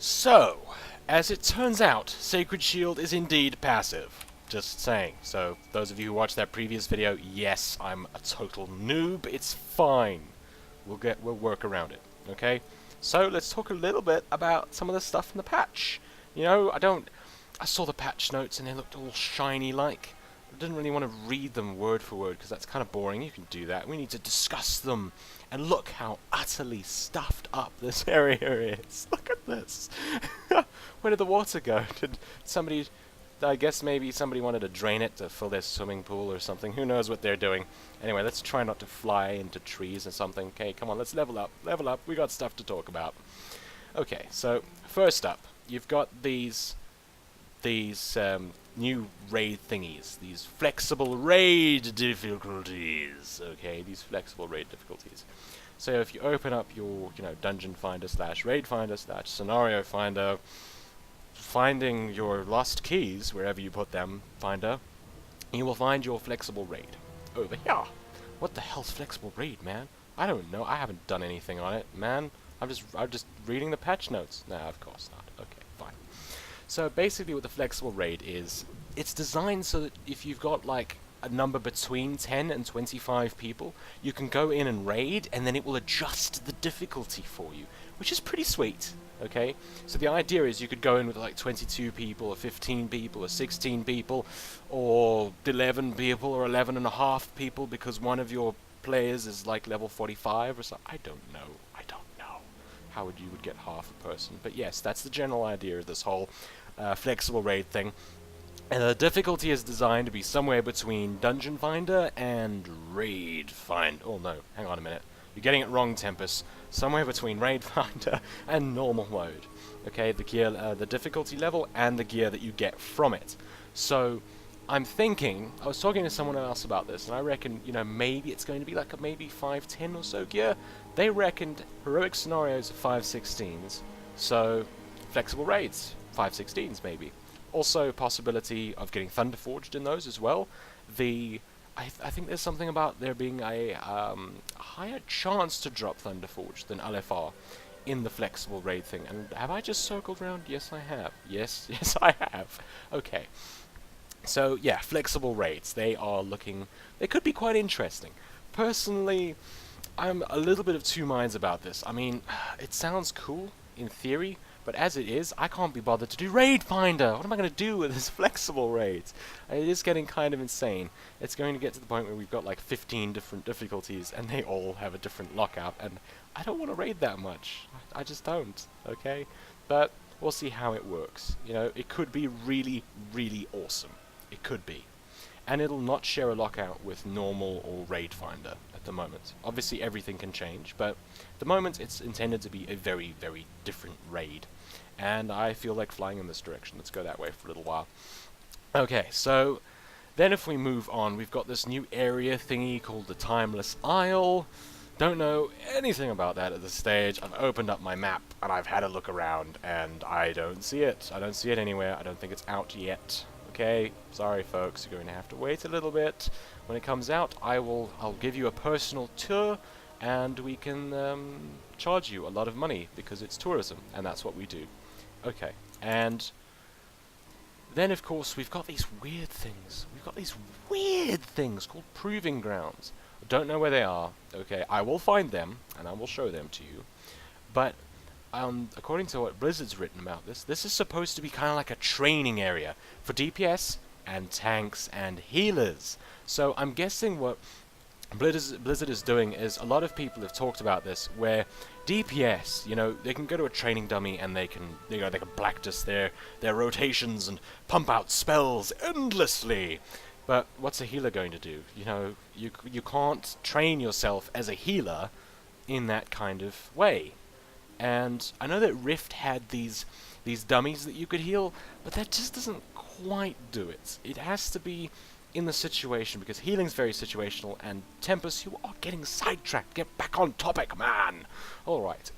So, as it turns out, Sacred Shield is indeed passive. Just saying. So, those of you who watched that previous video, yes, I'm a total noob. It's fine. We'll work around it. Okay? So, let's talk a little bit about some of the stuff in the patch. You know, I saw the patch notes and they looked all shiny like. I didn't really want to read them word for word because that's kind of boring. You can do that. We need to discuss them. And look how utterly stuffed up this area is. Look at this. Where did the water go? Did somebody... I guess maybe somebody wanted to drain it to fill their swimming pool or something. Who knows what they're doing. Anyway, let's try not to fly into trees or something. Okay, come on, let's level up. Level up. We got stuff to talk about. Okay, so first up, you've got these new raid thingies. These flexible raid difficulties. Okay, these flexible raid difficulties. So if you open up your, dungeon finder / raid finder / scenario finder, finding your lost keys wherever you put them, finder, you will find your flexible raid over here. What the hell's flexible raid, man? I don't know. I haven't done anything on it, man. I'm just reading the patch notes. Nah, of course not. Okay, fine. So basically, what the flexible raid is, it's designed so that if you've got like a number between 10 and 25 people, you can go in and raid, and then it will adjust the difficulty for you, which is pretty sweet. Okay, so the idea is you could go in with like 22 people, or 15 people, or 16 people, or 11 people, or 11 and a half people, because one of your players is like level 45 or something. I don't know how you would get half a person. But yes, that's the general idea of this whole flexible raid thing. And the difficulty is designed to be somewhere between Dungeon Finder and Raid Finder. Oh no, hang on a minute. You're getting it wrong, Tempus. Somewhere between Raid Finder and normal mode. Okay, the gear, the difficulty level and the gear that you get from it. So, I'm thinking, I was talking to someone else about this, and I reckon, maybe it's going to be like a maybe 510 or so gear. They reckoned heroic scenarios are 516s, so flexible raids, 516s maybe. Also, possibility of getting Thunderforged in those as well. I think there's something about there being a higher chance to drop Thunderforged than LFR in the flexible raid thing. And have I just circled around? Yes, I have. Yes, I have. Okay. So, yeah, flexible raids. They could be quite interesting. Personally, I'm a little bit of two minds about this. I mean, it sounds cool in theory, but as it is, I can't be bothered to do Raid Finder. What am I going to do with this flexible raids? It is getting kind of insane. It's going to get to the point where we've got like 15 different difficulties, and they all have a different lockout, and I don't want to raid that much. I just don't, okay? But we'll see how it works. It could be really, really awesome. It could be. And it'll not share a lockout with normal or Raid Finder at the moment. Obviously everything can change, but at the moment it's intended to be a very, very different raid. And I feel like flying in this direction. Let's go that way for a little while. Okay, so then if we move on, we've got this new area thingy called the Timeless Isle. Don't know anything about that at this stage. I've opened up my map and I've had a look around and I don't see it. I don't see it anywhere. I don't think it's out yet. Okay, sorry folks, you're going to have to wait a little bit. When it comes out, I'll give you a personal tour, and we can charge you a lot of money because it's tourism, and that's what we do. Okay, and then of course we've got these weird things. We've got these weird things called proving grounds. I don't know where they are. Okay, I will find them and I will show them to you. But according to what Blizzard's written about this is supposed to be kind of like a training area for DPS and tanks and healers. So I'm guessing what Blizzard is doing is, a lot of people have talked about this, where DPS, they can go to a training dummy and they can practice their rotations and pump out spells endlessly. But what's a healer going to do? You can't train yourself as a healer in that kind of way. And I know that Rift had these dummies that you could heal, but that just doesn't quite do it. It has to be in the situation, because healing's very situational, and Tempus, you are getting sidetracked. Get back on topic, man! Alright,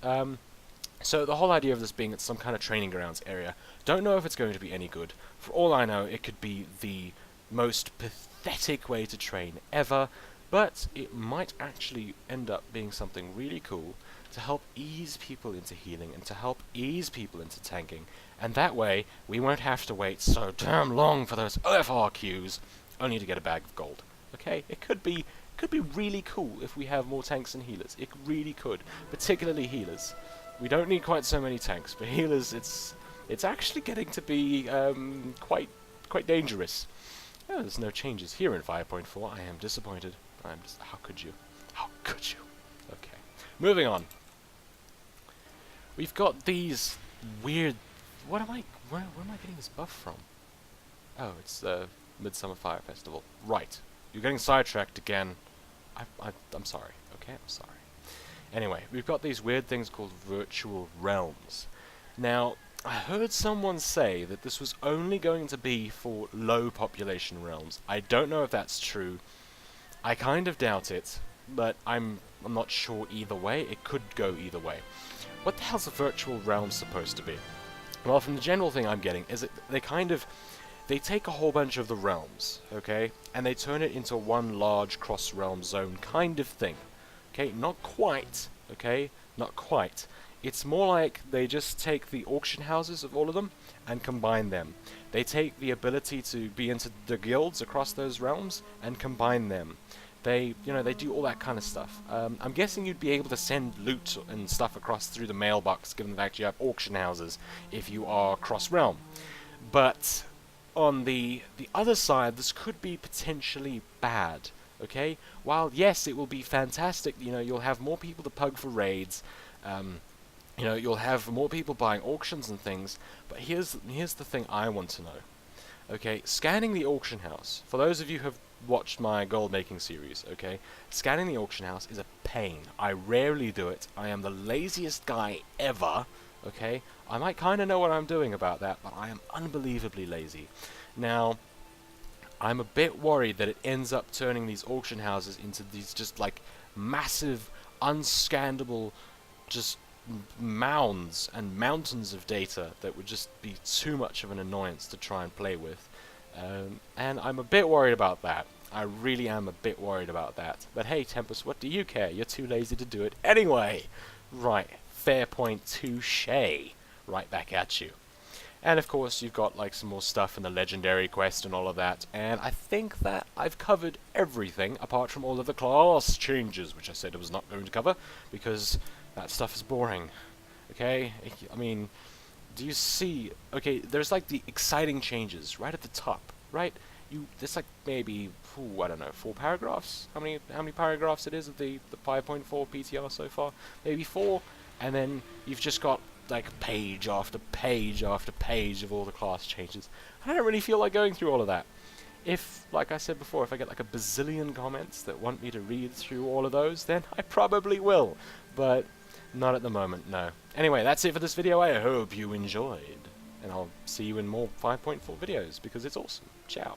so the whole idea of this being at some kind of training grounds area, don't know if it's going to be any good. For all I know, it could be the most pathetic way to train ever, but it might actually end up being something really cool. to help ease people into healing and to help ease people into tanking. And that way, we won't have to wait so damn long for those OFR queues, only to get a bag of gold. Okay? It could be really cool if we have more tanks and healers. It really could, particularly healers. We don't need quite so many tanks, but healers, it's actually getting to be quite dangerous. Oh, there's no changes here in 5.4. I am disappointed. How could you? How could you? Okay, moving on. We've got these weird. Where am I getting this buff from? Oh, it's the Midsummer Fire Festival. Right. You're getting sidetracked again. I'm sorry. Okay, I'm sorry. Anyway, we've got these weird things called virtual realms. Now, I heard someone say that this was only going to be for low population realms. I don't know if that's true. I kind of doubt it, but I'm not sure either way. It could go either way. What the hell's a virtual realm supposed to be? Well, from the general thing I'm getting is that they take a whole bunch of the realms, okay, and they turn it into one large cross-realm zone kind of thing. Okay, not quite, okay, not quite. It's more like they just take the auction houses of all of them and combine them. They take the ability to be into the guilds across those realms and combine them. They do all that kind of stuff. I'm guessing you'd be able to send loot and stuff across through the mailbox, given the fact you have auction houses, if you are cross-realm. But on the other side, this could be potentially bad. Okay? While yes, it will be fantastic. You'll have more people to pug for raids. You'll have more people buying auctions and things. But here's the thing I want to know. Okay, scanning the auction house. For those of you who have watched my gold making series, okay, scanning the auction house is a pain. I rarely do it. I am the laziest guy ever. Okay, I might kind of know what I'm doing about that, but I am unbelievably lazy. Now, I'm a bit worried that it ends up turning these auction houses into these just like massive, unscannable, just mounds and mountains of data that would just be too much of an annoyance to try and play with. And I'm a bit worried about that. I really am a bit worried about that. But hey, Tempus, what do you care? You're too lazy to do it anyway. Right, fair point, touche. Right back at you. And of course, you've got like some more stuff in the legendary quest and all of that. And I think that I've covered everything apart from all of the class changes, which I said I was not going to cover because that stuff is boring. Okay? I mean, do you see? Okay, there's like the exciting changes right at the top, right? There's like maybe, I don't know, 4 paragraphs? How many paragraphs it is of the 5.4 PTR so far? Maybe 4, and then you've just got like page after page after page of all the class changes. I don't really feel like going through all of that. If, like I said before, if I get like a bazillion comments that want me to read through all of those, then I probably will. But not at the moment, no. Anyway, that's it for this video. I hope you enjoyed. And I'll see you in more 5.4 videos, because it's awesome. Ciao.